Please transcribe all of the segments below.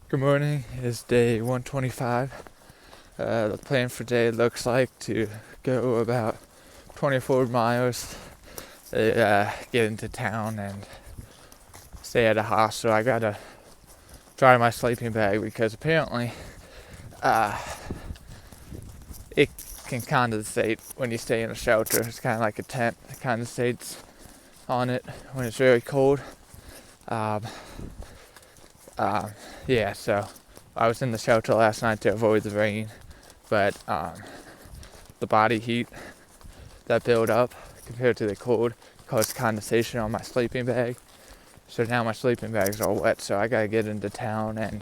Good morning. It's day 125. The plan for today looks like to go about 24 miles, get into town and stay at a hostel. I gotta dry my sleeping bag because apparently it can condensate when you stay in a shelter. It's kind of like a tent. It condensates on it when it's very cold. Um, yeah, so I was in the shelter last night to avoid the rain, but the body heat that built up compared to the cold caused condensation on my sleeping bag. So now my sleeping bag's all wet, so I gotta get into town and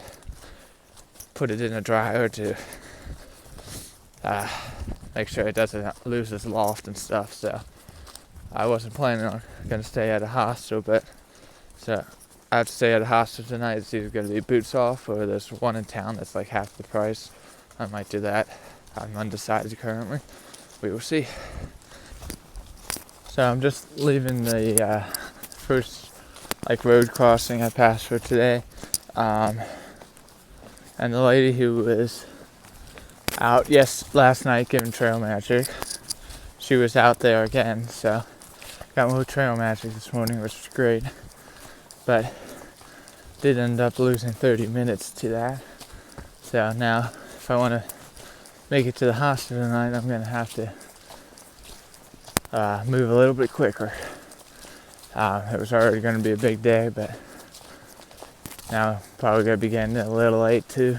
put it in a dryer to make sure it doesn't lose its loft and stuff. So I wasn't planning on gonna stay at a hostel, but so I have to stay at a hostel tonight. It's either gonna be Boots Off or there's one in town that's like half the price. I might do that. I'm undecided currently. We will see. So I'm just leaving the first road crossing I passed for today, and the lady who was out last night giving trail magic, she was out there again. So got more trail magic this morning, which was great, but did end up losing 30 minutes to that. So now if I want to make it to the hostel tonight, I'm gonna have to move a little bit quicker. It was already going to be a big day, but now probably going to be getting a little late too.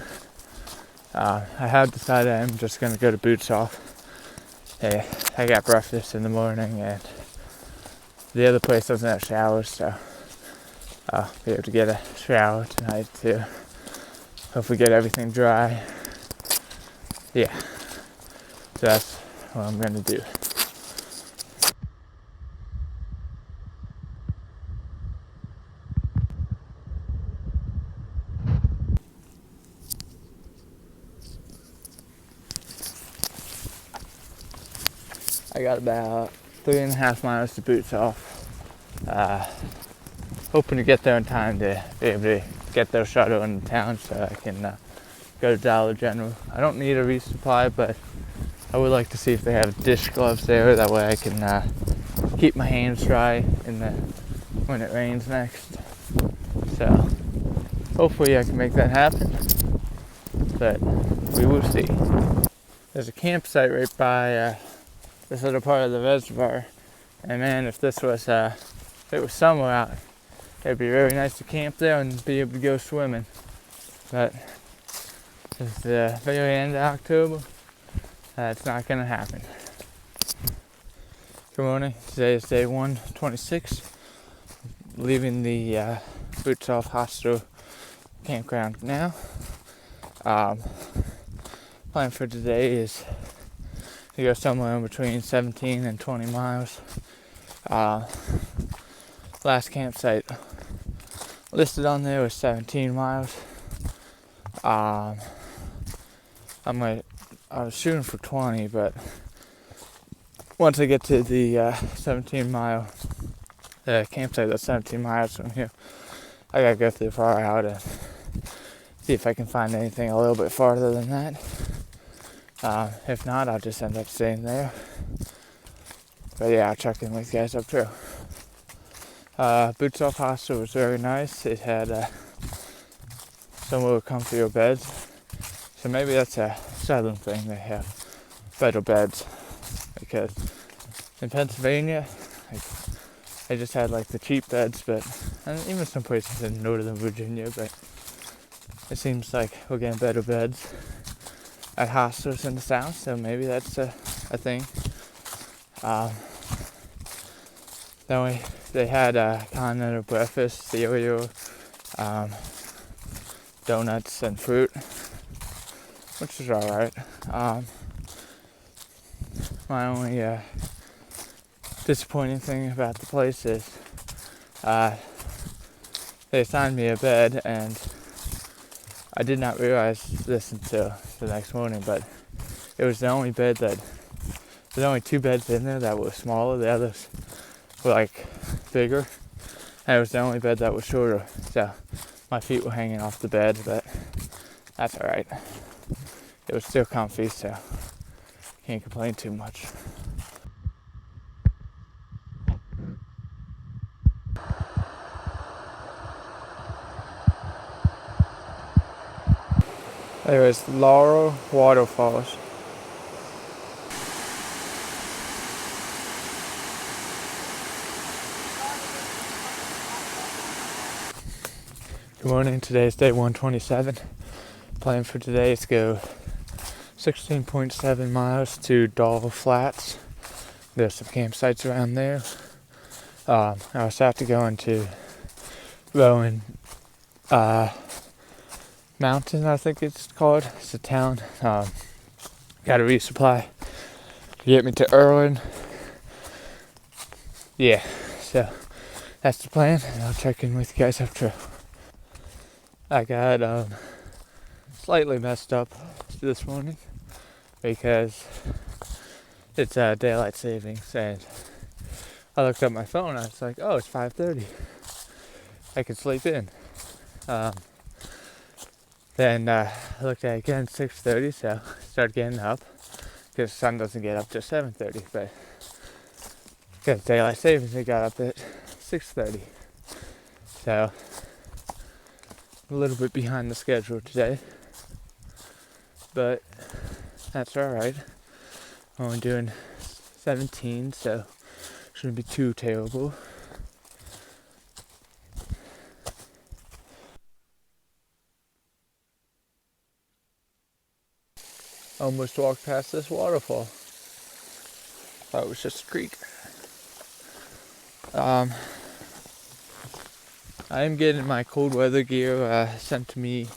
I have decided I'm just going to go to Boots Off. Hey, I got breakfast in the morning, and the other place doesn't have showers, so I'll be able to get a shower tonight too. Hopefully get everything dry. Yeah, so that's what I'm going to do. I got about 3.5 miles to Boots Off. Hoping to get there in time to be able to get their shuttle into town so I can go to Dollar General. I don't need a resupply, but I would like to see if they have dish gloves there. That way I can keep my hands dry when it rains next. So hopefully I can make that happen, but we will see. There's a campsite right by this other part of the reservoir, and man, if it was summer out, it'd be very nice to camp there and be able to go swimming. But it's the very end of October. That's not gonna happen. Good morning. Today is day 126. Leaving the Boots Off Hostel campground now. Plan for today is to go somewhere in between 17 and 20 miles. Last campsite listed on there was 17 miles. I was shooting for 20, but once I get to the 17 mile campsite that's 17 miles from here, I gotta go through far out and see if I can find anything a little bit farther than that. If not, I'll just end up staying there. But yeah, I'll check in with you guys up through. Boots Off Hostel was very nice. It had some little comfier beds. So maybe that's a southern thing. They have better beds. Because in Pennsylvania, they just had the cheap beds, and even some places in northern Virginia, but it seems like we're getting better beds at hostels in the south, so maybe that's a thing. They had a continental breakfast, cereal, donuts, and fruit, which was alright. My only disappointing thing about the place is they assigned me a bed, and I did not realize this until the next morning, but it was the only bed there's only 2 beds in there that were smaller. The others were bigger, and it was the only bed that was shorter. So my feet were hanging off the bed, but that's alright. It was still comfy, so can't complain too much. There is Laurel Waterfalls. Good morning, today is day 127. Plan for today is to go 16.7 miles to Doll Flats. There's some campsites around there. I was after going to Roan Mountain, I think it's called. It's a town. Got a resupply to get me to Irwin. Yeah, so that's the plan. And I'll check in with you guys after. I got slightly messed up this morning because it's daylight savings, and I looked at my phone. I was like, "Oh, it's 5:30. I can sleep in." Then I looked at it again, 6:30. So I started getting up because the sun doesn't get up till 7:30, but because daylight savings, it got up at 6:30. So a little bit behind the schedule today, but that's alright. I'm only doing 17, so shouldn't be too terrible. Almost walked past this waterfall. Thought it was just a creek. I am getting my cold weather gear sent to me.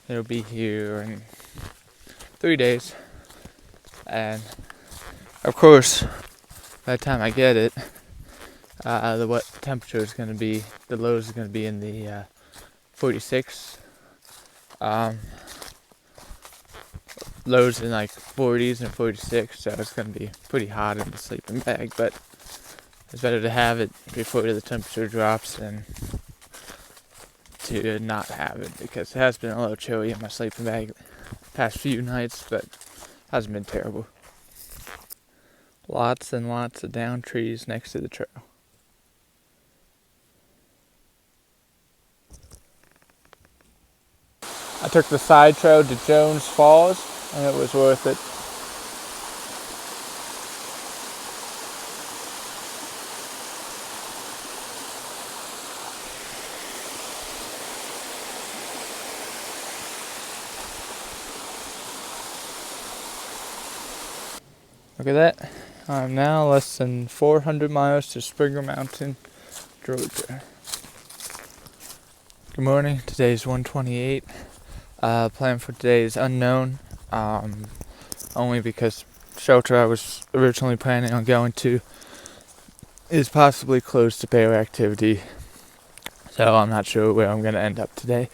It'll be here in 3 days. And of course, by the time I get it, the wet temperature is going to be, the lows is going to be in the 46. Lows in like 40s and 46, so it's going to be pretty hot in the sleeping bag, but it's better to have it before the temperature drops than to not have it, because it has been a little chilly in my sleeping bag the past few nights, but hasn't been terrible. Lots and lots of down trees next to the trail. I took the side trail to Jones Falls, and it was worth it. Look at that. I'm now less than 400 miles to Springer Mountain, Georgia. Good morning. Today's 128. Plan for today is unknown. Only because shelter I was originally planning on going to is possibly closed to bear activity. So I'm not sure where I'm going to end up today.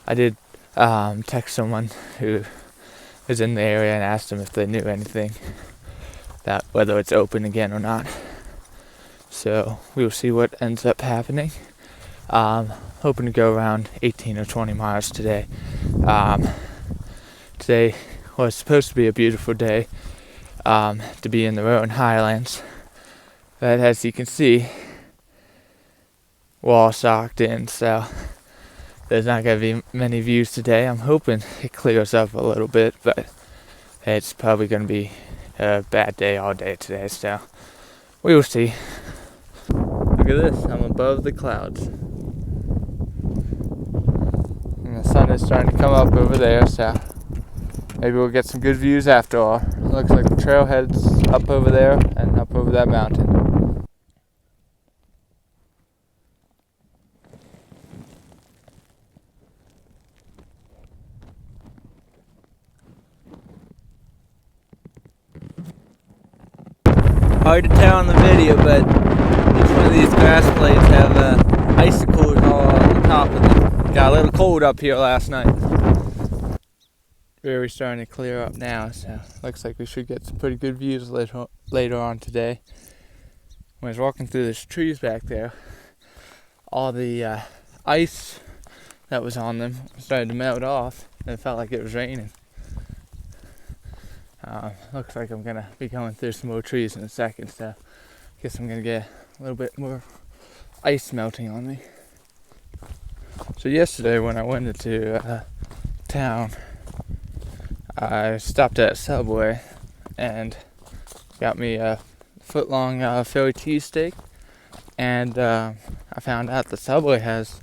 I did text someone who is in the area and asked them if they knew anything that whether it's open again or not. So we will see what ends up happening. Hoping to go around 18 or 20 miles today. Today was supposed to be a beautiful day to be in the Roan Highlands, but as you can see, we're all socked in, so there's not going to be many views today. I'm hoping it clears up a little bit, but it's probably going to be a bad day all day today, so we will see. Look at this, I'm above the clouds. And the sun is starting to come up over there, so maybe we'll get some good views after all. It looks like the trailhead's up over there and up over that mountain. Hard to tell on the video, but each one of these grass blades have icicles all on the top of them. Got a little cold up here last night. Really starting to clear up now, so looks like we should get some pretty good views later on today. When I was walking through these trees back there, all the ice that was on them started to melt off, and it felt like it was raining. Looks like I'm gonna be going through some more trees in a second, so I guess I'm gonna get a little bit more ice melting on me. So yesterday when I went into town, I stopped at Subway and got me a foot-long Philly cheesesteak, and I found out the Subway has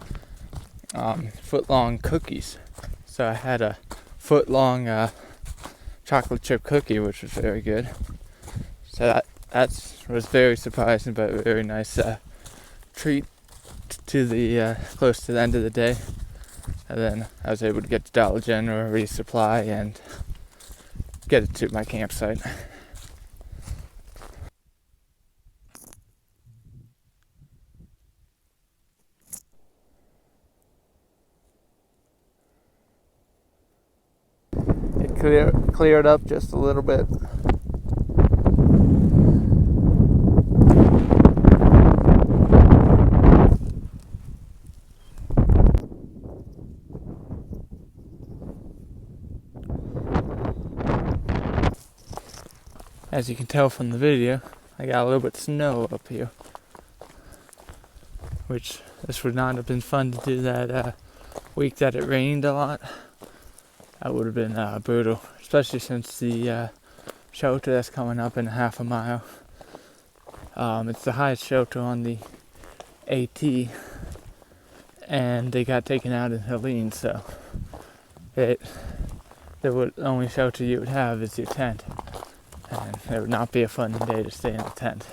foot-long cookies. So I had a foot-long chocolate chip cookie, which was very good. So that was very surprising, but a very nice treat to the close to the end of the day. And then I was able to get to Dollar General, resupply, and get it to my campsite. It cleared up just a little bit. As you can tell from the video, I got a little bit of snow up here, which this would not have been fun to do that week that it rained a lot. That would have been brutal, especially since the shelter that's coming up in half a mile. It's the highest shelter on the AT, and they got taken out in Helene, so the only shelter you would have is your tent, and it would not be a fun day to stay in the tent.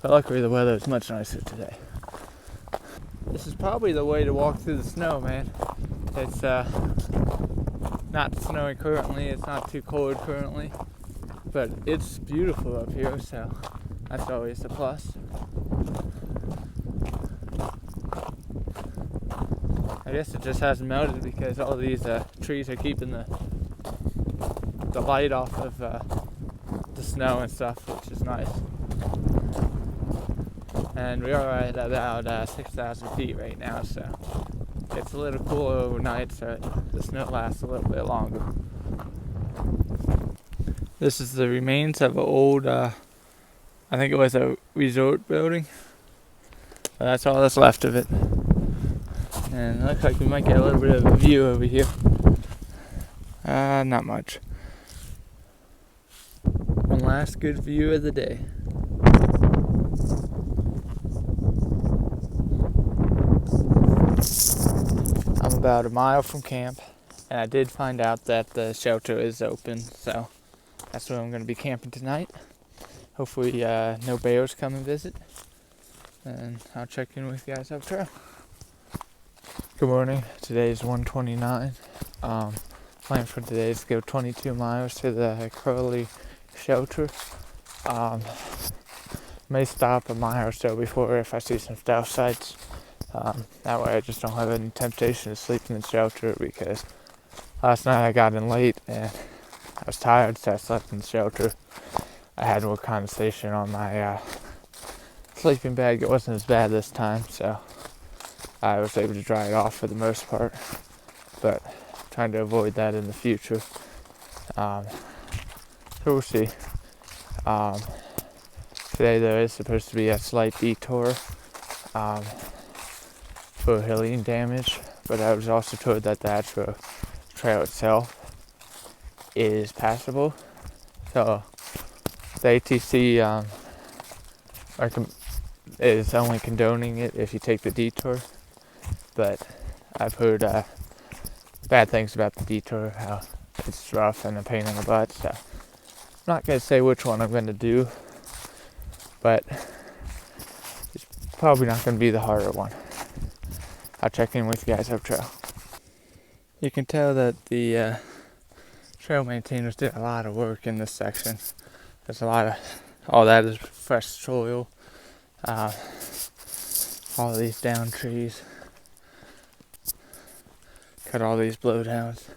But luckily the weather is much nicer today. This is probably the way to walk through the snow, man. It's not snowing currently, it's not too cold currently, but it's beautiful up here, so that's always a plus. I guess it just hasn't melted because all these trees are keeping the light off of the snow and stuff, which is nice. And we are at about 6,000 feet right now, so it's a little cooler overnight, so the snow lasts a little bit longer. This is the remains of an old, I think it was a resort building. But that's all that's left of it. And it looks like we might get a little bit of a view over here. Not much. One last good view of the day. I'm about a mile from camp, and I did find out that the shelter is open, so that's where I'm going to be camping tonight. Hopefully no bears come and visit, and I'll check in with you guys up trail. Good morning. Today is 1:29. Plan for today is to go 22 miles to the Crowley shelter. May stop a mile or so before if I see some stealth sites. That way I just don't have any temptation to sleep in the shelter, because last night I got in late and I was tired, so I slept in the shelter. I had more condensation on my sleeping bag. It wasn't as bad this time, so I was able to dry it off for the most part, but I'm trying to avoid that in the future. So we'll see. Today there is supposed to be a slight detour for Helene damage, but I was also told that the actual trail itself is passable. So the ATC is only condoning it if you take the detour, but I've heard bad things about the detour, how it's rough and a pain in the butt, so I'm not going to say which one I'm going to do, but it's probably not going to be the harder one. I'll check in with you guys up trail. You can tell that the trail maintainers did a lot of work in this section. There's a lot of, all that is fresh soil, all these down trees, cut all these blowdowns.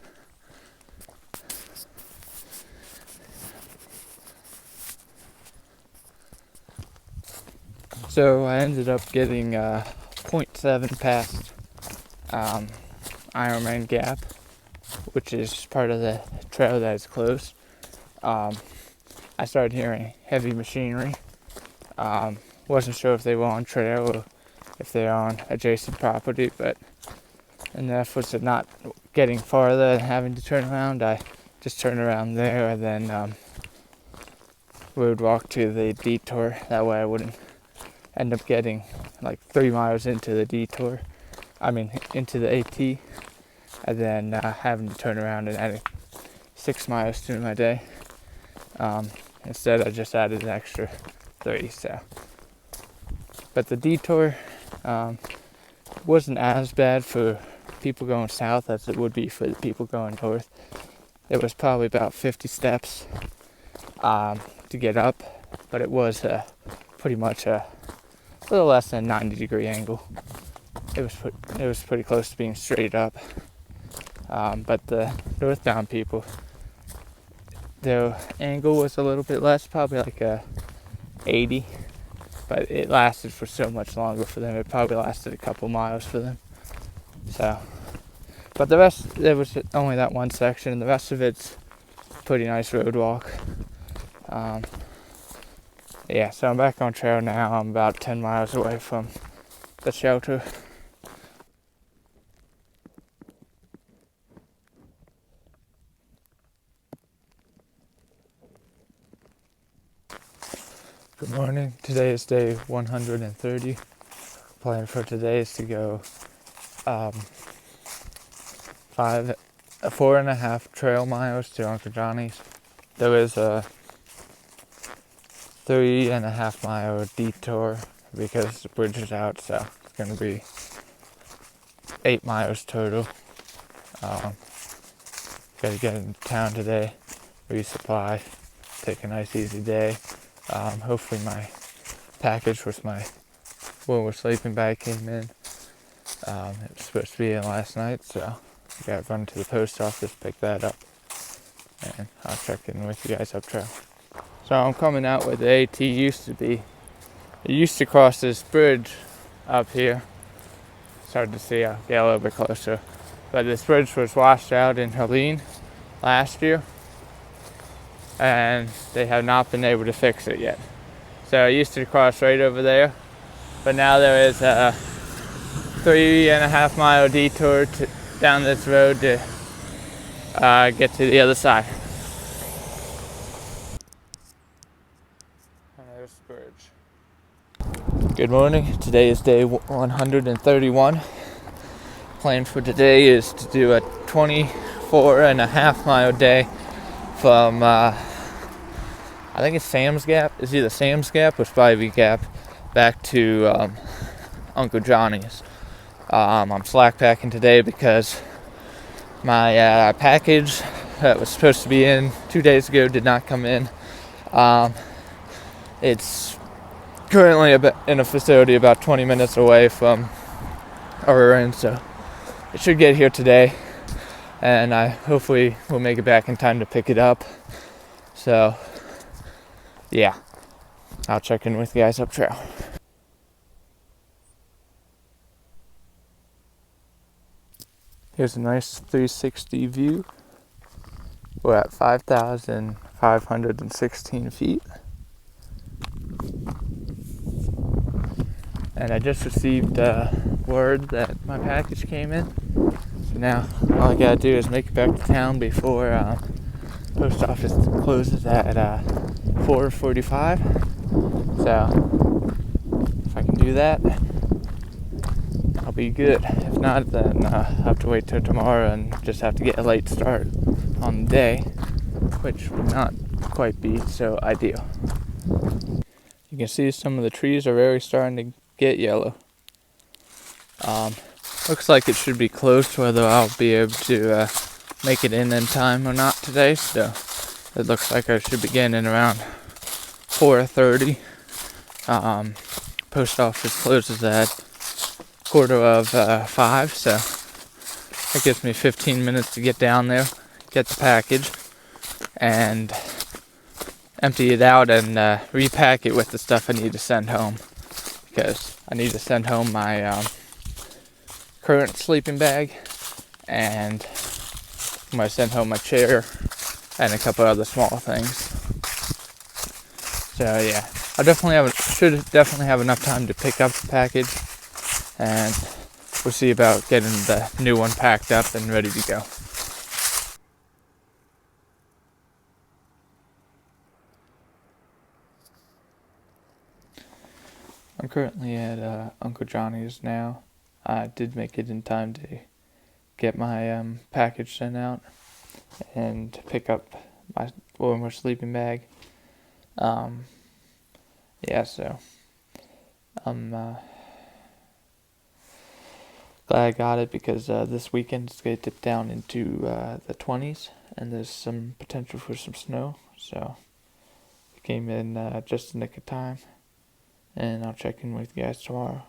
So I ended up getting 0.7 past Ironman Gap, which is part of the trail that is closed. I started hearing heavy machinery. Wasn't sure if they were on trail or if they're on adjacent property, but in the efforts of not getting farther and having to turn around, I just turned around there and then road walk to the detour. That way I wouldn't end up getting like 3 miles into the detour. Into the AT, and then having to turn around and adding 6 miles to my day. Instead, I just added an extra 3. So, but the detour wasn't as bad for people going south as it would be for the people going north. It was probably about 50 steps to get up, but it was pretty much a little less than a 90-degree angle. It was pretty close to being straight up. But the northbound people, their angle was a little bit less, probably like a 80, but it lasted for so much longer for them. It probably lasted a couple miles for them. So, but the rest, there was only that one section, and the rest of it's pretty nice road walk. So I'm back on trail now. I'm about 10 miles away from the shelter. Good morning. Today is day 130. Plan for today is to go 4.5 trail miles to Uncle Johnny's. There is a 3.5 mile detour because the bridge is out, so it's going to be 8 miles total. Got to get into town today, resupply, take a nice easy day. Hopefully my package with my we're sleeping bag came in. It was supposed to be in last night, so I got to run to the post office, pick that up, and I'll check in with you guys up trail. So I'm coming out where the AT used to be. It used to cross this bridge up here. It's hard to see, I'll get a little bit closer. But this bridge was washed out in Helene last year, and they have not been able to fix it yet. So it used to cross right over there, but now there is a 3.5 mile detour down this road to get to the other side. And there's the bridge. Good morning. Today is day 131. Plan for today is to do a 24.5 mile day from I think it's Sam's Gap. It's either Sam's Gap or Spivey Gap back to Uncle Johnny's. I'm slack packing today because my package that was supposed to be in 2 days ago did not come in. It's currently in a facility about 20 minutes away from our so it should get here today, and I hopefully will make it back in time to pick it up. So yeah, I'll check in with you guys up trail. Here's a nice 360 view. We're at 5,516 feet. And I just received word that my package came in. So now all I gotta do is make it back to town before post office closes at 4:45. So if I can do that, I'll be good. If not, then I'll have to wait till tomorrow and just have to get a late start on the day, which would not quite be so ideal. You can see some of the trees are really starting to get yellow. Looks like it should be close whether I'll be able to make it in time or not today, so it looks like I should begin in around 4:30. Post office closes at 4:45, so that gives me 15 minutes to get down there, get the package, and empty it out and repack it with the stuff I need to send home, because I need to send home my current sleeping bag, and I'm gonna send home my chair and a couple other small things. So yeah, should definitely have enough time to pick up the package, and we'll see about getting the new one packed up and ready to go. I'm currently at Uncle Johnny's now. I did make it in time to get my package sent out and pick up my one more sleeping bag. Yeah, so I'm glad I got it, because this weekend it's going to dip down into the 20s, and there's some potential for some snow. So it came in just in the nick of time, and I'll check in with you guys tomorrow.